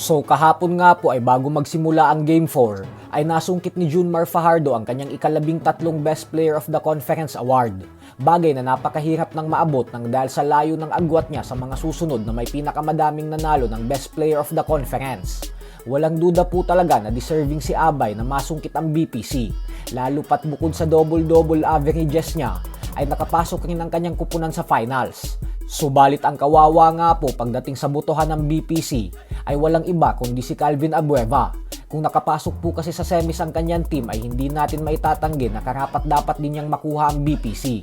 So kahapon nga po ay bago magsimula ang Game 4 ay nasungkit ni Junmar Fajardo ang kanyang ika-13 Best Player of the Conference Award. Bagay na napakahirap nang maabot nang dahil sa layo ng agwat niya sa mga susunod na may pinakamadaming nanalo ng Best Player of the Conference. Walang duda po talaga na deserving si Abay na masungkit ang BPC, lalo pat bukod sa double-double averages niya ay nakapasok rin ang kanyang kupunan sa finals. Subalit ang kawawa nga po pagdating sa botohan ng BPC ay walang iba kundi si Calvin Abueva. Kung nakapasok po kasi sa semis ang kanyang team ay hindi natin maitatanggi na karapat dapat din niyang makuha ang BPC.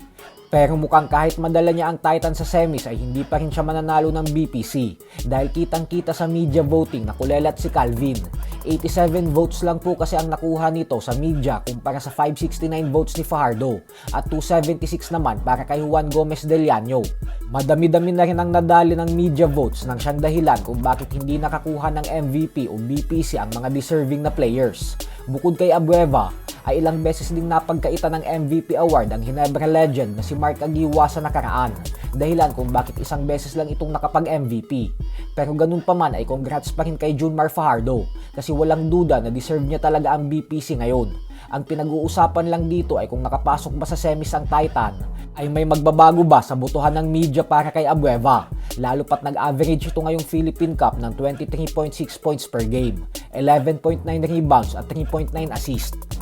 Pero mukhang kahit madala niya ang Titan sa semis ay hindi pa rin siya mananalo ng BPC dahil kitang-kita sa media voting na kulelat si Calvin. 87 votes lang po kasi ang nakuha nito sa media kumpara sa 569 votes ni Fajardo at 276 naman para kay Juan Gomez Del Llano. Madami-dami na rin ang nadali ng media votes nang siyang dahilan kung bakit hindi nakakuha ng MVP o BPC ang mga deserving na players. Bukod kay Abueva, ay ilang beses ding napagkaita ng MVP award ang Ginebra legend na si Mark Aguiwa sa nakaraan, dahilan kung bakit isang beses lang itong nakapag-MVP. Pero ganun pa man ay congrats pa rin kay Junmar Fajardo kasi walang duda na deserve niya talaga ang BPC ngayon. Ang pinag-uusapan lang dito ay kung nakapasok ba sa semis ang Titan ay may magbabago ba sa botohan ng media para kay Abueva, lalo pat nag-average ito ngayong Philippine Cup ng 23.6 points per game, 11.9 rebounds at 3.9 assists.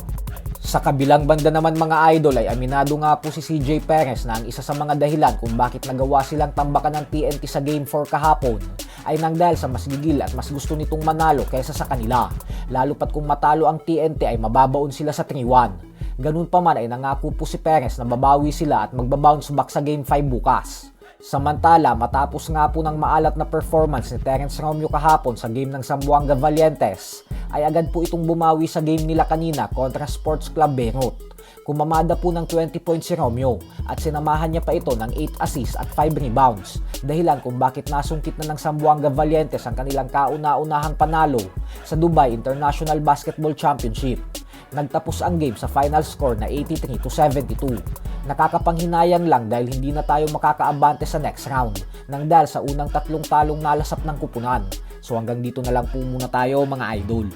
Sa kabilang banda naman mga idol ay aminado nga po si CJ Perez na ang isa sa mga dahilan kung bakit nagawa silang tambakan ng TNT sa Game 4 kahapon ay nang dahil sa mas gigil at mas gusto nitong manalo kaysa sa kanila. Lalo pat kung matalo ang TNT ay mababaon sila sa 3-1. Ganun pa man ay nangako po si Perez na babawi sila at magbabounce back sa Game 5 bukas. Samantala, matapos nga po ng maalat na performance ni Terence Romeo kahapon sa game ng Zamboanga Valientes, ay agad po itong bumawi sa game nila kanina kontra Sports Club Beirut. Kumamada po ng 20 points si Romeo at sinamahan niya pa ito ng 8 assists at 5 rebounds, dahilan kung bakit nasungkit na ng Zamboanga Valientes ang kanilang kauna-unahang panalo sa Dubai International Basketball Championship. Nagtapos ang game sa final score na 83-72. Nakakapanghinayang lang dahil hindi na tayo makakaabante sa next round nang dahil sa unang 3 talong nalasap ng kupunan. So hanggang dito na lang po muna tayo mga idol.